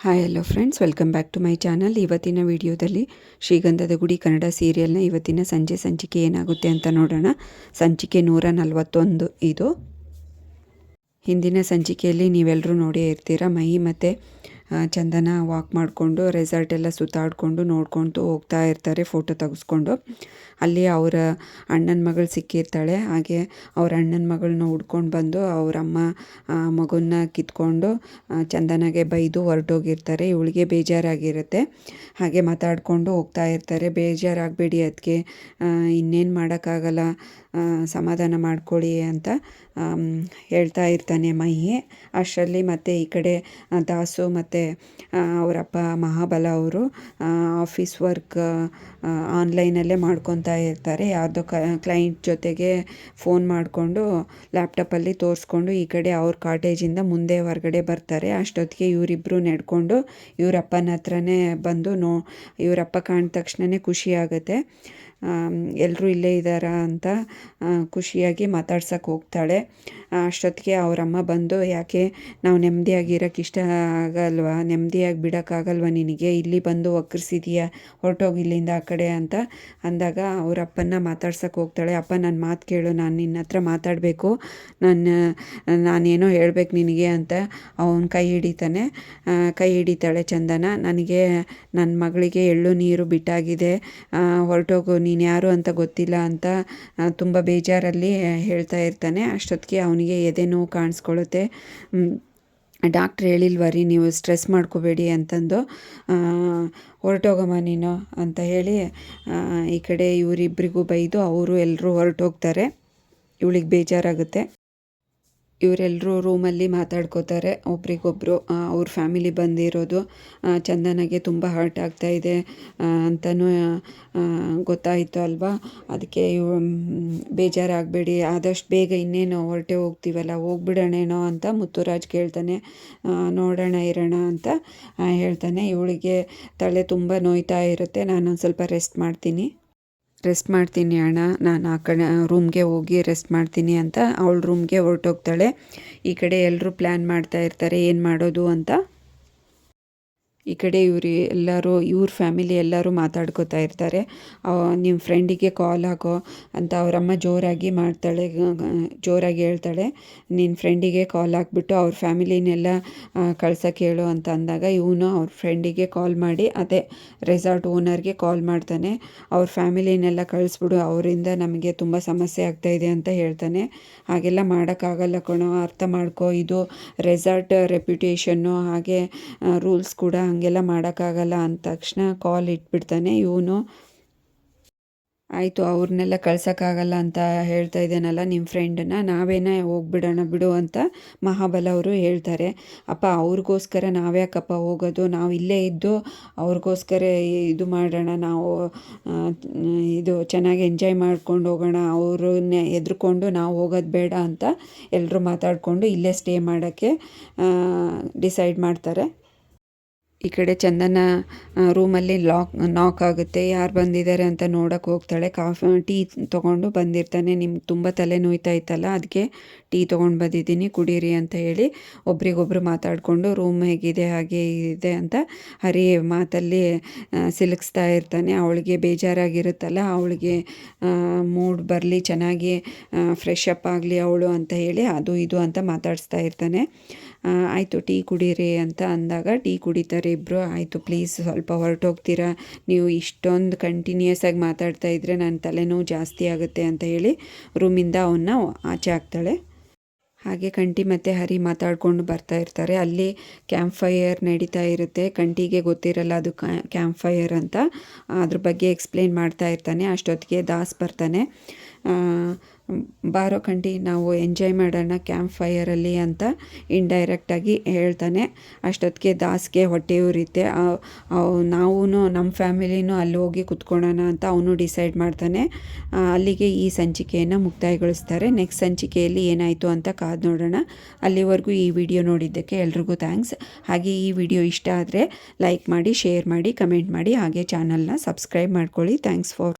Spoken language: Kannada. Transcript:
Hi hello friends, welcome back to my channel. ಇವತ್ತಿನ ವಿಡಿಯೋದಲ್ಲಿ ಶ್ರೀಗಂಧದ ಗುಡಿ ಕನ್ನಡ ಸೀರಿಯಲ್ನ ಇವತ್ತಿನ ಸಂಚಿಕೆ ಏನಾಗುತ್ತೆ ಅಂತ ನೋಡೋಣ. ಸಂಚಿಕೆ 141 ಇದು. ಹಿಂದಿನ ಸಂಚಿಕೆಯಲ್ಲಿ ನೀವೆಲ್ಲರೂ ನೋಡೇ ಇರ್ತೀರ. ಮಹಿ ಮತ್ತು ಚಂದನ ವಾಕ್ ಮಾಡಿಕೊಂಡು ರೆಸಾರ್ಟ್ ಎಲ್ಲ ಸುತ್ತಾಡಿಕೊಂಡು ನೋಡ್ಕೊಳ್ತು ಹೋಗ್ತಾ ಇರ್ತಾರೆ, ಫೋಟೋ ತೆಗೆಸ್ಕೊಂಡು. ಅಲ್ಲಿ ಅವರ ಅಣ್ಣನ ಮಗಳು ಸಿಕ್ಕಿರ್ತಾಳೆ. ಹಾಗೆ ಅವ್ರ ಅಣ್ಣನ ಮಗಳನ್ನ ಹುಡ್ಕೊಂಡು ಬಂದು ಅವರಮ್ಮ ಮಗುನ ಕಿತ್ಕೊಂಡು ಚಂದನಗೆ ಬೈದು ಹೊರಟೋಗಿರ್ತಾರೆ. ಇವಳಿಗೆ ಬೇಜಾರಾಗಿರುತ್ತೆ. ಹಾಗೆ ಮಾತಾಡಿಕೊಂಡು ಹೋಗ್ತಾ ಇರ್ತಾರೆ. ಬೇಜಾರಾಗಬೇಡಿ, ಅದಕ್ಕೆ ಇನ್ನೇನು ಮಾಡೋಕ್ಕಾಗಲ್ಲ, ಸಮಾಧಾನ ಮಾಡ್ಕೊಳ್ಳಿ ಅಂತ ಹೇಳ್ತಾ ಇರ್ತಾನೆ ಮಹಿ. ಅಷ್ಟರಲ್ಲಿ ಮತ್ತೆ ಈ ಕಡೆ ದಾಸು ಮತ್ತು ಅವರಪ್ಪ ಮಹಾಬಲ ಅವರು ಆಫೀಸ್ ವರ್ಕ್ ಆನ್ಲೈನಲ್ಲೇ ಮಾಡ್ಕೊತಾ ಇರ್ತಾರೆ. ಯಾವುದೋ ಕ್ಲೈಂಟ್ ಜೊತೆಗೆ ಫೋನ್ ಮಾಡಿಕೊಂಡು ಲ್ಯಾಪ್ಟಾಪಲ್ಲಿ ತೋರಿಸ್ಕೊಂಡು ಈ ಕಡೆ ಅವ್ರ ಕಾಟೇಜಿಂದ ಮುಂದೆ ಹೊರಗಡೆ ಬರ್ತಾರೆ. ಅಷ್ಟೊತ್ತಿಗೆ ಇವರಿಬ್ಬರು ನಡ್ಕೊಂಡು ಇವರಪ್ಪನ ಹತ್ರನೇ ಬಂದು ಇವರಪ್ಪ ಕಾಣಿದ ತಕ್ಷಣವೇ ಖುಷಿಯಾಗುತ್ತೆ. ಎಲ್ಲರೂ ಇಲ್ಲೇ ಇದ್ದಾರಾ ಅಂತ ಖುಷಿಯಾಗಿ ಮಾತಾಡ್ಸೋಕ್ಕೆ ಹೋಗ್ತಾಳೆ. ಅಷ್ಟೊತ್ತಿಗೆ ಅವರಮ್ಮ ಬಂದು, ಯಾಕೆ ನಾವು ನೆಮ್ಮದಿಯಾಗಿರೋಕ್ಕೆ ಇಷ್ಟ ಆಗಲ್ವಾ, ನೆಮ್ಮದಿಯಾಗಿ ಬಿಡೋಕ್ಕಾಗಲ್ವ ನಿನಗೆ, ಇಲ್ಲಿ ಬಂದು ಒಕ್ಕರಿಸಿದೀಯ, ಹೊರಟೋಗಿ ಇಲ್ಲಿಂದ ಆ ಕಡೆ ಅಂತ ಅಂದಾಗ ಅವರಪ್ಪನ ಮಾತಾಡ್ಸೋಕ್ಕೆ ಹೋಗ್ತಾಳೆ. ಅಪ್ಪ ನನ್ನ ಮಾತು ಕೇಳು, ನಾನು ನಿನ್ನ ಹತ್ರ ಮಾತಾಡಬೇಕು, ನಾನೇನೋ ಹೇಳ್ಬೇಕು ನಿನಗೆ ಅಂತ ಅವನ ಕೈ ಹಿಡಿತಾಳೆ ಚಂದನ. ನನಗೆ ನನ್ನ ಮಗಳಿಗೆ ಎಳ್ಳು ನೀರು ಬಿಟ್ಟಾಗಿದೆ, ಹೊರಟೋಗು, ನೀನು ಯಾರು ಅಂತ ಗೊತ್ತಿಲ್ಲ ಅಂತ ತುಂಬ ಬೇಜಾರಲ್ಲಿ ಹೇಳ್ತಾ ಇರ್ತಾನೆ. ಅಷ್ಟೊತ್ತಿಗೆ ಅವನಿಗೆ ಎದೆ ನೋವು ಕಾಣಿಸ್ಕೊಳ್ಳುತ್ತೆ. ಡಾಕ್ಟ್ರ್ ಹೇಳಿಲ್ವ ರೀ ನೀವು ಸ್ಟ್ರೆಸ್ ಮಾಡ್ಕೋಬೇಡಿ ಅಂತಂದು, ಹೊರಟೋಗಮ್ಮ ನೀನು ಅಂತ ಹೇಳಿ ಈ ಕಡೆ ಇವರಿಬ್ಬರಿಗೂ ಬೈದು ಅವರು ಎಲ್ಲರೂ ಹೊರಟೋಗ್ತಾರೆ. ಇವಳಿಗೆ ಬೇಜಾರಾಗುತ್ತೆ. ಇವರೆಲ್ಲರೂ ರೂಮಲ್ಲಿ ಮಾತಾಡ್ಕೋತಾರೆ ಒಬ್ರಿಗೊಬ್ಬರು. ಅವ್ರ ಫ್ಯಾಮಿಲಿ ಬಂದಿರೋದು ಚಂದನಗೆ ತುಂಬ ಹರ್ಟ್ ಆಗ್ತಾಯಿದೆ ಅಂತಲೂ ಗೊತ್ತಾಯಿತು ಅಲ್ವಾ. ಅದಕ್ಕೆ ಬೇಜಾರಾಗಬೇಡಿ, ಆದಷ್ಟು ಬೇಗ ಇನ್ನೇನು ಹೊರಟೆ ಹೋಗ್ತೀವಲ್ಲ, ಹೋಗ್ಬಿಡೋಣೇನೋ ಅಂತ ಮುತ್ತುರಾಜ್ ಕೇಳ್ತಾನೆ. ನೋಡೋಣ ಇರೋಣ ಅಂತ ಹೇಳ್ತಾನೆ. ಇವಳಿಗೆ ತಲೆ ತುಂಬ ನೋಯ್ತಾ ಇರುತ್ತೆ. ನಾನೊಂದು ಸ್ವಲ್ಪ ರೆಸ್ಟ್ ಮಾಡ್ತೀನಿ ಅಣ್ಣ, ನಾನು ಆ ಕಡೆ ರೂಮ್ಗೆ ಹೋಗಿ ರೆಸ್ಟ್ ಮಾಡ್ತೀನಿ ಅಂತ ಅವಳ ರೂಮ್ಗೆ ಹೊರಟೋಗ್ತಾಳೆ. ಈ ಕಡೆ ಎಲ್ಲರೂ ಪ್ಲ್ಯಾನ್ ಮಾಡ್ತಾ ಇರ್ತಾರೆ ಏನು ಮಾಡೋದು ಅಂತ. ಈ ಕಡೆ ಇವ್ರ ಫ್ಯಾಮಿಲಿ ಎಲ್ಲರೂ ಮಾತಾಡ್ಕೋತಾ ಇರ್ತಾರೆ. ನಿಮ್ಮ ಫ್ರೆಂಡಿಗೆ ಕಾಲ್ ಹಾಕೋ ಅಂತ ಅವರಮ್ಮ ಜೋರಾಗಿ ಹೇಳ್ತಾಳೆ. ನಿನ್ನ ಫ್ರೆಂಡಿಗೆ ಕಾಲ್ ಹಾಕ್ಬಿಟ್ಟು ಅವ್ರ ಫ್ಯಾಮಿಲಿನೆಲ್ಲ ಕಳ್ಸೋಕ್ಕೆ ಹೇಳು ಅಂತ ಅಂದಾಗ ಇವನು ಅವ್ರ ಫ್ರೆಂಡಿಗೆ ಕಾಲ್ ಮಾಡಿ, ಅದೇ ರೆಸಾರ್ಟ್ ಓನರ್ಗೆ ಕಾಲ್ ಮಾಡ್ತಾನೆ. ಅವ್ರ ಫ್ಯಾಮಿಲಿನೆಲ್ಲ ಕಳಿಸ್ಬಿಡು, ಅವರಿಂದ ನಮಗೆ ತುಂಬ ಸಮಸ್ಯೆ ಆಗ್ತಾಯಿದೆ ಅಂತ ಹೇಳ್ತಾನೆ. ಹಾಗೆಲ್ಲ ಮಾಡೋಕ್ಕಾಗಲ್ಲ ಕಣೋ, ಅರ್ಥ ಮಾಡ್ಕೋ, ಇದು ರೆಸಾರ್ಟ್ ರೆಪ್ಯುಟೇಷನ್ನು, ಹಾಗೆ ರೂಲ್ಸ್ ಕೂಡ ಹಂಗೆಲ್ಲ ಮಾಡೋಕ್ಕಾಗಲ್ಲ ಅಂದ ತಕ್ಷಣ ಕಾಲ್ ಇಟ್ಬಿಡ್ತಾನೆ ಇವನು. ಆಯಿತು, ಅವ್ರನ್ನೆಲ್ಲ ಕಳ್ಸೋಕ್ಕಾಗಲ್ಲ ಅಂತ ಹೇಳ್ತಾ ಇದ್ದೇನಲ್ಲ ನಿಮ್ಮ ಫ್ರೆಂಡನ್ನ, ನಾವೇನೇ ಹೋಗ್ಬಿಡೋಣ ಬಿಡು ಅಂತ ಮಹಾಬಲ ಅವರು ಹೇಳ್ತಾರೆ. ಅಪ್ಪ ಅವ್ರಿಗೋಸ್ಕರ ನಾವ್ಯಾಕಪ್ಪ ಹೋಗೋದು, ನಾವು ಇಲ್ಲೇ ಇದ್ದು ಅವ್ರಿಗೋಸ್ಕರ ಇದು ಮಾಡೋಣ, ನಾವು ಇದು ಚೆನ್ನಾಗಿ ಎಂಜಾಯ್ ಮಾಡ್ಕೊಂಡು ಹೋಗೋಣ, ಅವ್ರನ್ನೇ ಎದ್ರುಕೊಂಡು ನಾವು ಹೋಗೋದು ಬೇಡ ಅಂತ ಎಲ್ಲರೂ ಮಾತಾಡಿಕೊಂಡು ಇಲ್ಲೇ ಸ್ಟೇ ಮಾಡೋಕ್ಕೆ ಡಿಸೈಡ್ ಮಾಡ್ತಾರೆ. ಈ ಕಡೆ ಚಂದನ ರೂಮಲ್ಲಿ ನಾಕ್ ಆಗುತ್ತೆ. ಯಾರು ಬಂದಿದ್ದಾರೆ ಅಂತ ನೋಡೋಕೆ ಹೋಗ್ತಾಳೆ. ಟೀ ತೊಗೊಂಡು ಬಂದಿರ್ತಾನೆ. ನಿಮ್ಗೆ ತುಂಬ ತಲೆ ನೋಯ್ತಾ ಇತ್ತಲ್ಲ, ಅದಕ್ಕೆ ಟೀ ತೊಗೊಂಡು ಬಂದಿದ್ದೀನಿ, ಕುಡೀರಿ ಅಂತ ಹೇಳಿ ಒಬ್ರಿಗೊಬ್ರು ಮಾತಾಡಿಕೊಂಡು ರೂಮ್ ಹೇಗಿದೆ ಹಾಗೆ ಇದೆ ಅಂತ ಹರಿ ಮಾತಲ್ಲಿ ಸಿಲುಕಿಸ್ತಾ ಇರ್ತಾನೆ. ಅವಳಿಗೆ ಬೇಜಾರಾಗಿರುತ್ತಲ್ಲ, ಅವಳಿಗೆ ಮೂಡ್ ಬರಲಿ, ಚೆನ್ನಾಗಿ ಫ್ರೆಶ್ ಅಪ್ ಆಗಲಿ ಅವಳು ಅಂತ ಹೇಳಿ ಅದು ಇದು ಅಂತ ಮಾತಾಡಿಸ್ತಾ ಇರ್ತಾನೆ. ಆಯಿತು ಟೀ ಕುಡೀರಿ ಅಂತ ಅಂದಾಗ ಟೀ ಕುಡಿತಾರೆ ಇಬ್ಬರು. ಆಯಿತು ಪ್ಲೀಸ್ ಸ್ವಲ್ಪ ಹೊರಟೋಗ್ತೀರಾ, ನೀವು ಇಷ್ಟೊಂದು ಕಂಟಿನ್ಯೂಸ್ ಆಗಿ ಮಾತಾಡ್ತಾ ಇದ್ದರೆ ನನ್ನ ತಲೆನೋವು ಜಾಸ್ತಿ ಆಗುತ್ತೆ ಅಂತ ಹೇಳಿ ರೂಮಿಂದ ಅವನ್ನ ಆಚೆ ಹಾಕ್ತಾಳೆ. ಹಾಗೆ ಕಂಟಿ ಮತ್ತು ಹರಿ ಮಾತಾಡ್ಕೊಂಡು ಬರ್ತಾ ಇರ್ತಾರೆ. ಅಲ್ಲಿ ಕ್ಯಾಂಪ್ ಫೈರ್ ನಡೀತಾ ಇರುತ್ತೆ. ಕಂಟಿಗೆ ಗೊತ್ತಿರಲ್ಲ ಅದು ಕ್ಯಾಂಪ್ ಫೈರ್ ಅಂತ, ಅದ್ರ ಬಗ್ಗೆ ಎಕ್ಸ್ಪ್ಲೇನ್ ಮಾಡ್ತಾ ಇರ್ತಾನೆ. ಅಷ್ಟೊತ್ತಿಗೆ ದಾಸ್ ಬರ್ತಾನೆ. ಬಾರೋ ಕಂಟಿ, ನಾವು ಎಂಜಾಯ್ ಮಾಡೋಣ ಕ್ಯಾಂಪ್ ಫೈರಲ್ಲಿ ಅಂತ ಇಂಡೈರೆಕ್ಟಾಗಿ ಹೇಳ್ತಾನೆ. ಅಷ್ಟೊತ್ತಿಗೆ ದಾಸ್ಗೆ ಹೊಟ್ಟೆ ಉರಿಯುತ್ತೆ. ನಾವು ನಮ್ಮ ಫ್ಯಾಮಿಲಿನೂ ಅಲ್ಲಿ ಹೋಗಿ ಕುತ್ಕೊಳ್ಳೋಣ ಅಂತ ಅವನು ಡಿಸೈಡ್ ಮಾಡ್ತಾನೆ. ಅಲ್ಲಿಗೆ ಈ ಸಂಚಿಕೆಯನ್ನು ಮುಕ್ತಾಯಗೊಳಿಸ್ತಾರೆ. ನೆಕ್ಸ್ಟ್ ಸಂಚಿಕೆಯಲ್ಲಿ ಏನಾಯಿತು ಅಂತ ಕಾದು ನೋಡೋಣ. ಅಲ್ಲಿವರೆಗೂ ಈ ವಿಡಿಯೋ ನೋಡಿದ್ದಕ್ಕೆ ಎಲ್ರಿಗೂ ಥ್ಯಾಂಕ್ಸ್. ಹಾಗೆ ಈ ವಿಡಿಯೋ ಇಷ್ಟ ಆದರೆ ಲೈಕ್ ಮಾಡಿ, ಶೇರ್ ಮಾಡಿ, ಕಮೆಂಟ್ ಮಾಡಿ, ಹಾಗೆ ಚಾನಲ್ನ ಸಬ್ಸ್ಕ್ರೈಬ್ ಮಾಡ್ಕೊಳ್ಳಿ. Thanks for